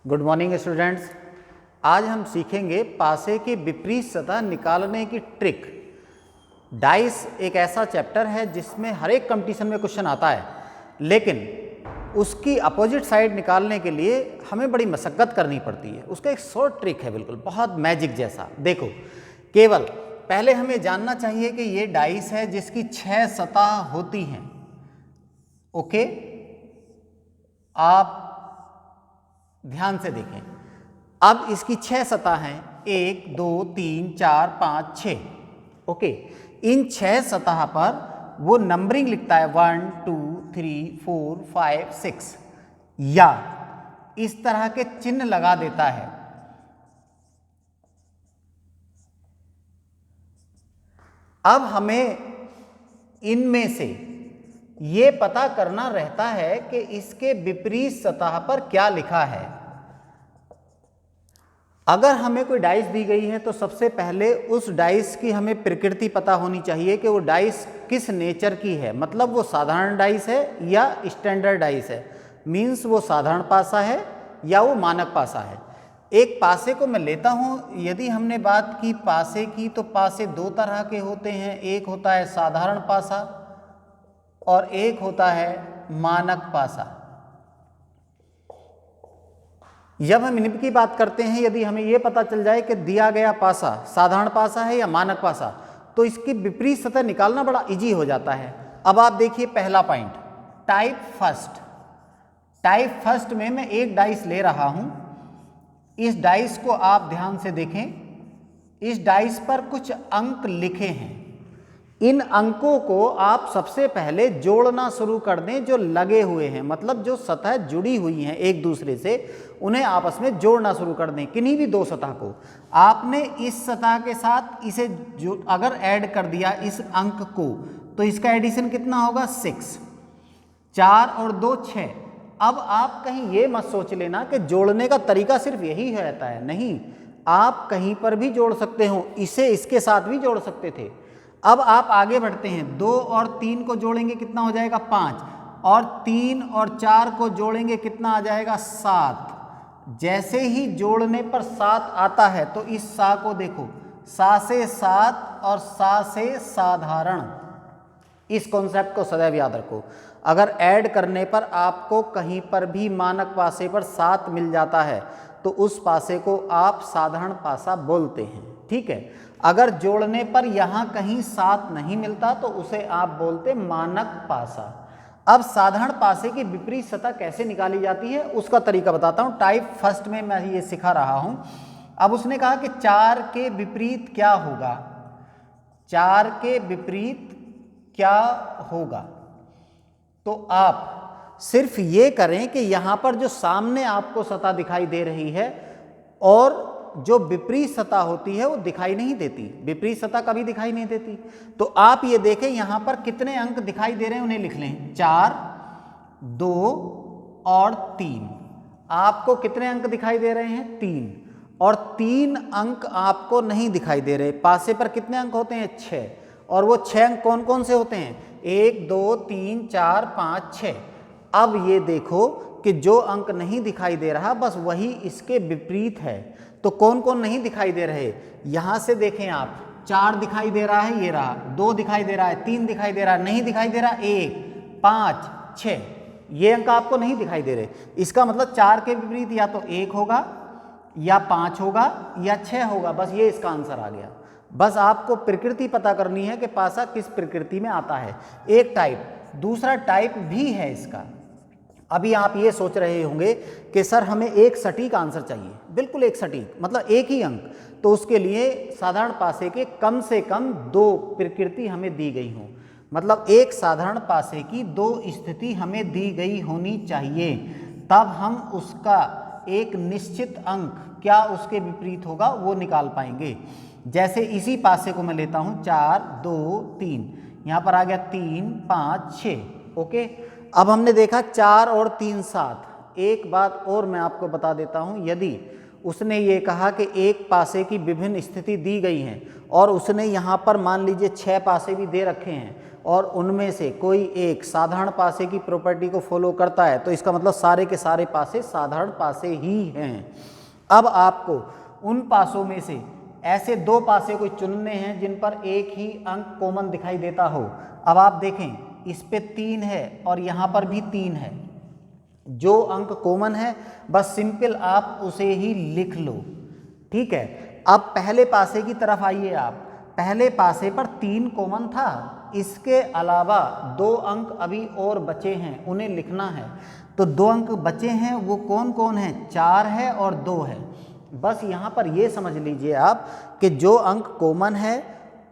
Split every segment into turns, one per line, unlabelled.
Good morning students. आज हम सीखेंगे पासे की विपरीत सतह निकालने की ट्रिक। डाइस एक ऐसा चैप्टर है जिसमें हर एक कंपटीशन में क्वेश्चन आता है, लेकिन उसकी अपोजिट साइड निकालने के लिए हमें बड़ी मशक्कत करनी पड़ती है। उसका एक शॉर्ट ट्रिक है, बिल्कुल बहुत मैजिक जैसा। देखो, केवल पहले हमें जानना चाहिए कि ये डाइस है जिसकी 6 सतह होती हैं। ओके, आप ध्यान से देखें। अब इसकी 6 सतह हैं, 1 2 3 4 5 6। ओके, इन 6 सतह पर वो नंबरिंग लिखता है 1 2 3 4 5 6, या इस तरह के चिन्ह लगा देता है। अब हमें इनमें से ये पता करना रहता है कि इसके विपरीत सतह पर क्या लिखा है। अगर हमें कोई डाइस दी गई है तो सबसे पहले उस डाइस की हमें प्रकृति पता होनी चाहिए कि वो डाइस किस नेचर की है। मतलब वो साधारण डाइस है या स्टैंडर्ड डाइस है, मीन्स वो साधारण पासा है या वो मानक पासा है। एक पासे को मैं लेता हूँ, यदि हमने बात की पासे की, तो पासे दो तरह के होते हैं। एक होता है साधारण पासा और एक होता है मानक पासा। जब हम इनकी बात करते हैं, यदि हमें यह पता चल जाए कि दिया गया पासा साधारण पासा है या मानक पासा, तो इसकी विपरीत सतह निकालना बड़ा इजी हो जाता है। अब आप देखिए पहला point, type first. Type first में मैं एक डाइस ले रहा हूं। इस डाइस को आप ध्यान से देखें। इस डाइस पर कुछ अंक लिखे हैं। इन अंकों को आप सबसे पहले जोड़ना शुरू कर दें, जो लगे हुए हैं, मतलब जो सतह जुड़ी हुई हैं एक दूसरे से, उन्हें आपस में जोड़ना शुरू कर दें। किन्हीं भी दो सतह को आपने इस सतह के साथ इसे जो अगर ऐड कर दिया इस अंक को, तो इसका एडिशन कितना होगा 6। 4 और 2 6। अब आप कहीं ये मत सोच लेना कि जोड़ने का तरीका सिर्फ यही रहता है, नहीं, आप कहीं पर भी जोड़ सकते हो। इसे इसके साथ भी जोड़ सकते थे। अब आप आगे बढ़ते हैं, 2 और 3 को जोड़ेंगे कितना हो जाएगा 5, और 3 और 4 को जोड़ेंगे कितना आ जाएगा 7। जैसे ही जोड़ने पर 7 आता है तो इस सा को देखो, सा से 7 और सा से साधारण। इस कॉन्सेप्ट को सदैव याद रखो। अगर ऐड करने पर आपको कहीं पर भी मानक पासे पर 7 मिल जाता है तो उस पासे को आप साधारण पासा बोलते हैं, ठीक है। अगर जोड़ने पर यहाँ कहीं 7 नहीं मिलता तो उसे आप बोलते मानक पासा। अब साधारण पासे की विपरीत सतह कैसे निकाली जाती है उसका तरीका बताता हूँ। टाइप फर्स्ट में मैं ये सिखा रहा हूँ। अब उसने कहा कि 4 के विपरीत क्या होगा। 4 के विपरीत क्या होगा, तो आप सिर्फ ये करें कि यहाँ पर जो सामने आपको सतह दिखाई दे रही है और जो विपरीत सतह होती है वो दिखाई नहीं देती। विपरीत सतह कभी दिखाई नहीं देती। तो आप ये देखें यहाँ पर कितने अंक दिखाई दे रहे हैं, उन्हें लिख लें। 4 2 और 3। आपको कितने अंक दिखाई दे रहे हैं 3, और 3 अंक आपको नहीं दिखाई दे रहे। पासे पर कितने अंक होते हैं 6, और वो 6 अंक कौन कौन से होते हैं 1 2 3 4 5 6। अब ये देखो कि जो अंक नहीं दिखाई दे रहा बस वही इसके विपरीत है। तो कौन कौन नहीं दिखाई दे रहे, यहां से देखें आप, 4 दिखाई दे रहा है, ये रहा, 2 दिखाई दे रहा है, 3 दिखाई दे रहा है, नहीं दिखाई दे रहा 1 5 6, ये अंक आपको नहीं दिखाई दे रहे। इसका मतलब 4 के विपरीत या तो 1 होगा या 5 होगा या 6 होगा। बस ये इसका आंसर आ गया। बस आपको प्रकृति पता करनी है कि पासा किस प्रकृति में आता है। एक टाइप। दूसरा टाइप भी है इसका। अभी आप ये सोच रहे होंगे कि सर हमें एक सटीक आंसर चाहिए, बिल्कुल एक सटीक, मतलब एक ही अंक। तो उसके लिए साधारण पासे के कम से कम 2 प्रकृति हमें दी गई हो, मतलब एक साधारण पासे की 2 स्थिति हमें दी गई होनी चाहिए, तब हम उसका एक निश्चित अंक क्या उसके विपरीत होगा वो निकाल पाएंगे। जैसे इसी पासे को मैं लेता हूँ 4 2 3, यहाँ पर आ गया 3 5 6। ओके, अब हमने देखा 4 और 3 7। एक बात और मैं आपको बता देता हूँ, यदि उसने ये कहा कि एक पासे की विभिन्न स्थिति दी गई हैं और उसने यहाँ पर मान लीजिए 6 पासे भी दे रखे हैं और उनमें से कोई एक साधारण पासे की प्रॉपर्टी को फॉलो करता है, तो इसका मतलब सारे के सारे पासे साधारण पासे ही हैं। अब आपको उन पासों में से ऐसे 2 पासे को चुनने हैं जिन पर एक ही अंक कॉमन दिखाई देता हो। अब आप देखें, इस पे 3 है और यहाँ पर भी 3 है। जो अंक कॉमन है बस सिंपल आप उसे ही लिख लो, ठीक है। अब पहले पासे की तरफ आइए आप। पहले पासे पर 3 कॉमन था, इसके अलावा 2 अंक अभी और बचे हैं, उन्हें लिखना है। तो 2 अंक बचे हैं, वो कौन कौन है? 4 है और 2 है। बस यहाँ पर ये समझ लीजिए आप कि जो अंक कॉमन है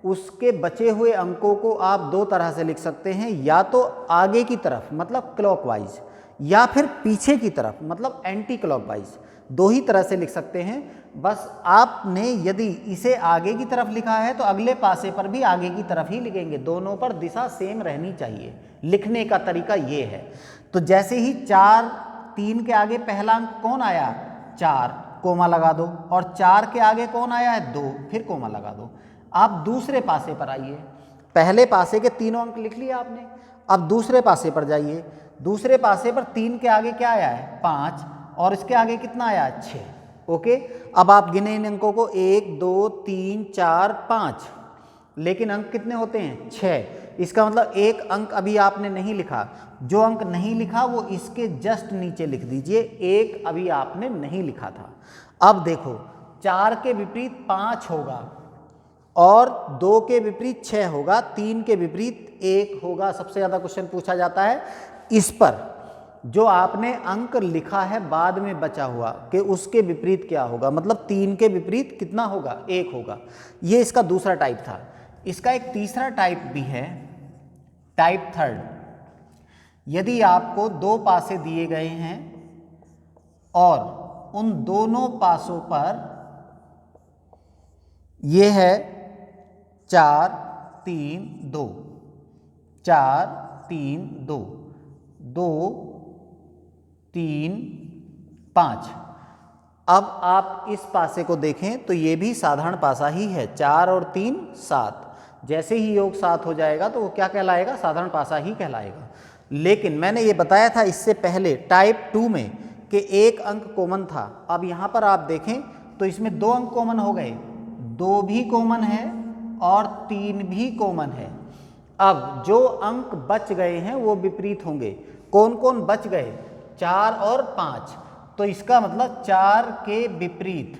उसके बचे हुए अंकों को आप 2 तरह से लिख सकते हैं, या तो आगे की तरफ मतलब क्लॉकवाइज, या फिर पीछे की तरफ मतलब एंटी क्लॉकवाइज। 2 ही तरह से लिख सकते हैं। बस आपने यदि इसे आगे की तरफ लिखा है तो अगले पासे पर भी आगे की तरफ ही लिखेंगे, दोनों पर दिशा सेम रहनी चाहिए। लिखने का तरीका ये है। तो जैसे ही 4, 3 के आगे पहला अंक कौन आया? 4, कोमा लगा दो, और 4 के आगे कौन आया है? 2, फिर कोमा लगा दो। आप दूसरे पासे पर आइए। पहले पासे के तीनों अंक लिख लिए आपने, अब दूसरे पासे पर जाइए। दूसरे पासे पर 3 के आगे क्या आया है? 5, और इसके आगे कितना आया है? 6। ओके, अब आप गिने इन अंकों को, 1 2 3 4 5, लेकिन अंक कितने होते हैं? 6। इसका मतलब एक अंक अभी आपने नहीं लिखा। जो अंक नहीं लिखा वो इसके जस्ट नीचे लिख दीजिए, एक अभी आपने नहीं लिखा था। अब देखो, 4 के विपरीत 5 होगा और 2 के विपरीत 6 होगा, 3 के विपरीत 1 होगा। सबसे ज़्यादा क्वेश्चन पूछा जाता है इस पर, जो आपने अंक लिखा है बाद में बचा हुआ कि उसके विपरीत क्या होगा, मतलब 3 के विपरीत कितना होगा? 1 होगा। ये इसका दूसरा टाइप था। इसका एक तीसरा टाइप भी है, टाइप थर्ड। यदि आपको 2 पासे दिए गए हैं और उन दोनों पासों पर ये है 4 3 2, 4 3 2, 2 3 5। अब आप इस पासे को देखें तो ये भी साधारण पासा ही है, 4 और 3 7। जैसे ही योग 7 हो जाएगा तो वो क्या कहलाएगा? साधारण पासा ही कहलाएगा। लेकिन मैंने ये बताया था इससे पहले टाइप 2 में कि एक अंक कॉमन था। अब यहाँ पर आप देखें तो इसमें 2 अंक कॉमन हो गए, 2 भी कॉमन है और 3 भी कॉमन है। अब जो अंक बच गए हैं वो विपरीत होंगे। कौन कौन बच गए? 4 और 5। तो इसका मतलब 4 के विपरीत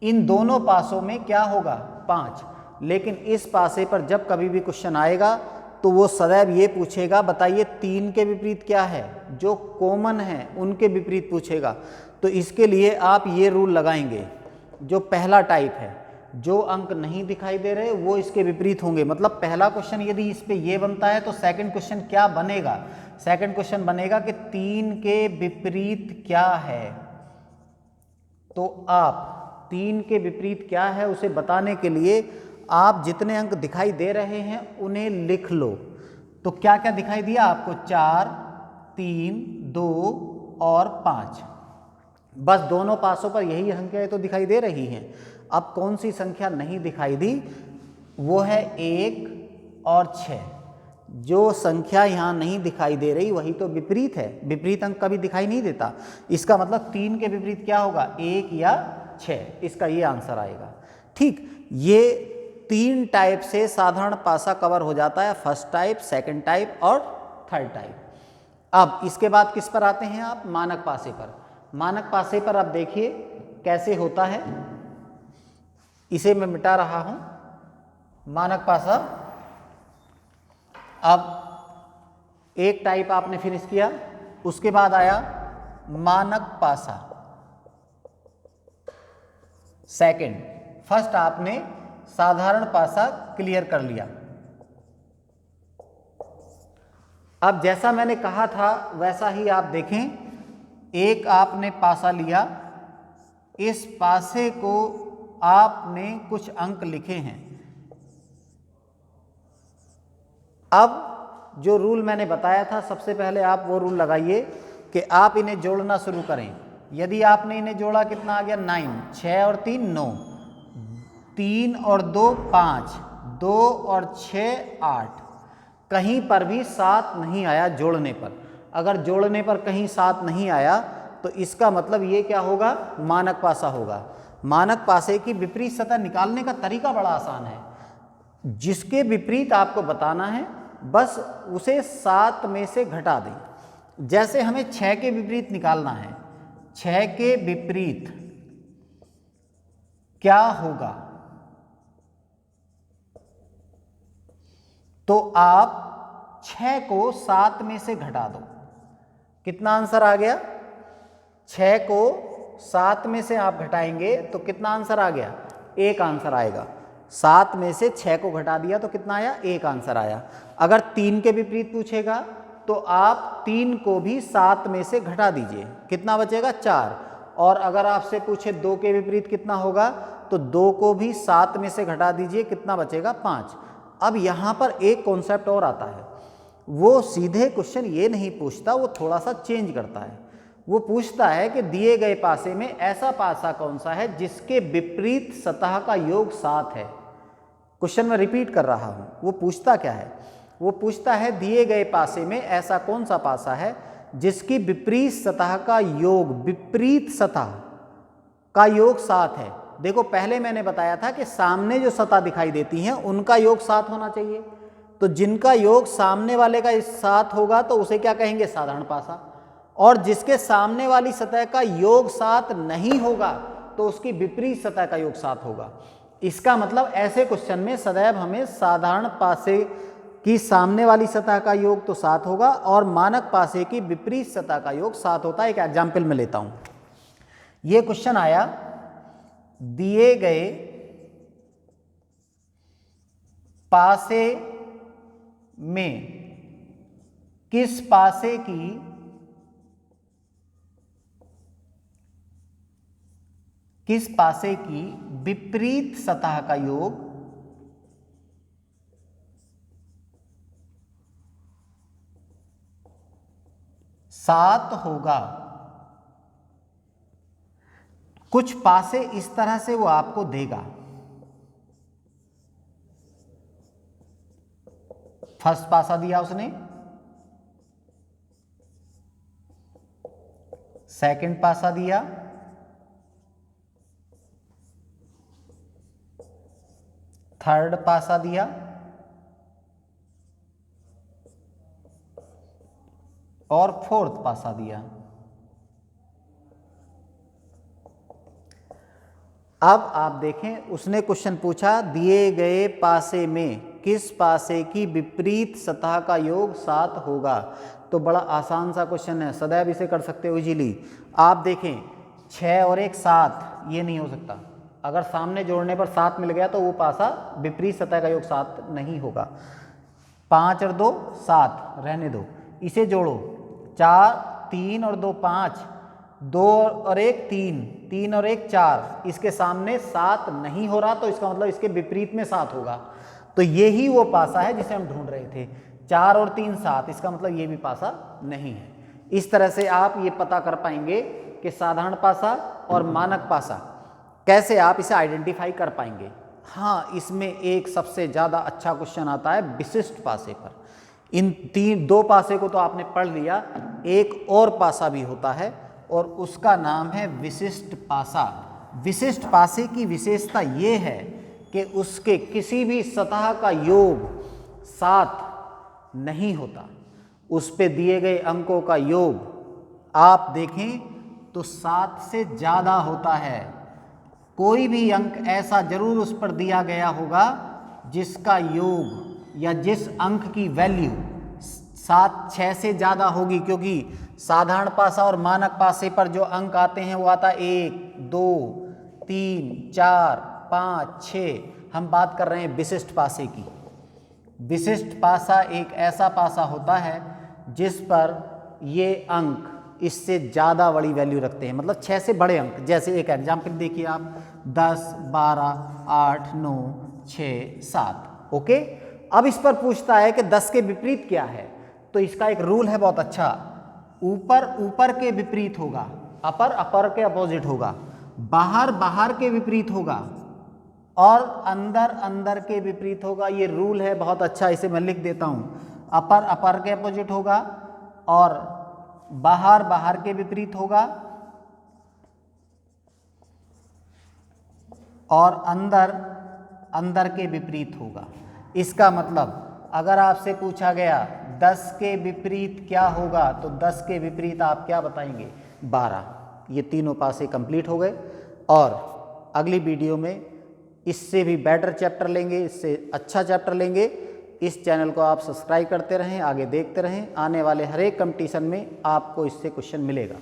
इन दोनों पासों में क्या होगा? 5। लेकिन इस पासे पर जब कभी भी क्वेश्चन आएगा तो वो सदैव ये पूछेगा, बताइए 3 के विपरीत क्या है? जो कॉमन है उनके विपरीत पूछेगा। तो इसके लिए आप ये रूल लगाएंगे, जो पहला टाइप है, जो अंक नहीं दिखाई दे रहे वो इसके विपरीत होंगे। मतलब पहला क्वेश्चन यदि इस पे ये बनता है तो सेकंड क्वेश्चन क्या बनेगा? सेकंड क्वेश्चन बनेगा कि 3 के विपरीत क्या है। तो आप 3 के विपरीत क्या है उसे बताने के लिए आप जितने अंक दिखाई दे रहे हैं उन्हें लिख लो। तो क्या क्या दिखाई दिया आपको? 4 3 2 और 5। बस दोनों पासों पर यही संख्याएं तो दिखाई दे रही हैं। अब कौन सी संख्या नहीं दिखाई दी? वो है 1 और 6। जो संख्या यहाँ नहीं दिखाई दे रही वही तो विपरीत है। विपरीत अंक कभी दिखाई नहीं देता। इसका मतलब 3 के विपरीत क्या होगा? 1 या 6। इसका ये आंसर आएगा। ठीक, ये 3 टाइप से साधारण पासा कवर हो जाता है, फर्स्ट टाइप, सेकंड टाइप और थर्ड टाइप। अब इसके बाद किस पर आते हैं आप? मानक पासे पर। मानक पासे पर आप देखिए कैसे होता है। इसे मैं मिटा रहा हूं, मानक पासा। अब एक टाइप आपने फिनिश किया, उसके बाद आया मानक पासा सेकंड। फर्स्ट आपने साधारण पासा क्लियर कर लिया। अब जैसा मैंने कहा था वैसा ही आप देखें, एक आपने पासा लिया, इस पासे को आपने कुछ अंक लिखे हैं। अब जो रूल मैंने बताया था सबसे पहले आप वो रूल लगाइए कि आप इन्हें जोड़ना शुरू करें। यदि आपने इन्हें जोड़ा कितना आ गया 9, 6 और 3 9, 3 और 2 5, 2 और 6 8, कहीं पर भी 7 नहीं आया जोड़ने पर। अगर जोड़ने पर कहीं 7 नहीं आया तो इसका मतलब ये क्या होगा, मानक पासा होगा। मानक पासे की विपरीत सतह निकालने का तरीका बड़ा आसान है। जिसके विपरीत आपको बताना है बस उसे 7 में से घटा दें। जैसे हमें 6 के विपरीत निकालना है, 6 के विपरीत क्या होगा, तो आप 6 को 7 में से घटा दो। कितना आंसर आ गया, 6 को 7 में से आप घटाएंगे तो कितना आंसर आ गया, 1 आंसर आएगा। 7 में से 6 को घटा दिया तो कितना आया, 1 आंसर आया। अगर 3 के विपरीत पूछेगा तो आप 3 को भी 7 में से घटा दीजिए, कितना बचेगा 4। और अगर आपसे पूछे 2 के विपरीत कितना होगा तो 2 को भी 7 में से घटा दीजिए, कितना बचेगा 5। अब यहाँ पर एक कॉन्सेप्ट और आता है, वो सीधे क्वेश्चन ये नहीं पूछता, वो थोड़ा सा चेंज करता है। वो पूछता है कि दिए गए पासे में ऐसा पासा कौन सा है जिसके विपरीत सतह का योग 7 है। क्वेश्चन में रिपीट कर रहा हूँ, वो पूछता क्या है, वो पूछता है दिए गए पासे में ऐसा कौन सा पासा है जिसकी विपरीत सतह का योग, विपरीत सतह का योग 7 है। देखो पहले मैंने बताया था कि सामने जो सतह दिखाई देती हैं उनका योग 7 होना चाहिए, तो जिनका योग सामने वाले का 7 होगा तो उसे क्या कहेंगे, साधारण पासा। और जिसके सामने वाली सतह का योग 7 नहीं होगा तो उसकी विपरीत सतह का योग 7 होगा। इसका मतलब ऐसे क्वेश्चन में सदैव हमें साधारण पासे की सामने वाली सतह का योग तो 7 होगा और मानक पासे की विपरीत सतह का योग 7 होता है। एक एग्जाम्पल में लेता हूं, यह क्वेश्चन आया, दिए गए पासे में किस पासे की विपरीत सतह का योग 7 होगा। कुछ पासे इस तरह से वो आपको देगा। फर्स्ट पासा दिया उसने, सेकंड पासा दिया, थर्ड पासा दिया, और फोर्थ पासा दिया। अब आप देखें, उसने क्वेश्चन पूछा दिए गए पासे में किस पासे की विपरीत सतह का योग 7 होगा। तो बड़ा आसान सा क्वेश्चन है, सदैव इसे कर सकते हो इजीली। आप देखें 6 और 1 7, ये नहीं हो सकता। अगर सामने जोड़ने पर 7 मिल गया तो वो पासा विपरीत सतह का योग 7 नहीं होगा। 5 और 2 7, रहने दो, इसे जोड़ो, 4 3 और 2 5, 2 और 1 3, 3 और 1 4, इसके सामने 7 नहीं हो रहा तो इसका मतलब इसके विपरीत में 7 होगा। तो यही वो पासा है जिसे हम ढूंढ रहे थे। 4 और 3 7, इसका मतलब ये भी पासा नहीं है। इस तरह से आप ये पता कर पाएंगे कि साधारण पासा और मानक पासा कैसे आप इसे आइडेंटिफाई कर पाएंगे। हाँ, इसमें एक सबसे ज़्यादा अच्छा क्वेश्चन आता है विशिष्ट पासे पर। इन 2 पासे को तो आपने पढ़ लिया, एक और पासा भी होता है और उसका नाम है विशिष्ट पासा। विशिष्ट पासे की विशेषता ये है कि उसके किसी भी सतह का योग 7 नहीं होता। उस पे दिए गए अंकों का योग आप देखें तो 7 से ज़्यादा होता है। कोई भी अंक ऐसा जरूर उस पर दिया गया होगा जिसका योग या जिस अंक की वैल्यू 6 से ज़्यादा होगी, क्योंकि साधारण पासा और मानक पासे पर जो अंक आते हैं वो आता 1 2 3 4 5 6। हम बात कर रहे हैं विशिष्ट पासे की। विशिष्ट पासा एक ऐसा पासा होता है जिस पर ये अंक इससे ज़्यादा बड़ी वैल्यू रखते हैं, मतलब 6 से बड़े अंक। जैसे एक एग्जाम्पल देखिए आप, 10 12 8 9 6 7। ओके, अब इस पर पूछता है कि 10 के विपरीत क्या है। तो इसका एक रूल है बहुत अच्छा, ऊपर ऊपर के विपरीत होगा। अपर अपर के अपोजिट होगा, बाहर बाहर के विपरीत होगा और अंदर अंदर के विपरीत होगा। ये रूल है बहुत अच्छा, इसे मैं लिख देता हूँ। अपर अपर के अपोजिट होगा और बाहर बाहर के विपरीत होगा और अंदर अंदर के विपरीत होगा। इसका मतलब अगर आपसे पूछा गया 10 के विपरीत क्या होगा, तो 10 के विपरीत आप क्या बताएंगे? 12। ये तीनों पासे कंप्लीट हो गए और अगली वीडियो में इससे भी बेटर चैप्टर लेंगे, इससे अच्छा चैप्टर लेंगे। इस चैनल को आप सब्सक्राइब करते रहें, आगे देखते रहें। आने वाले हर एक कंपटीशन में आपको इससे क्वेश्चन मिलेगा।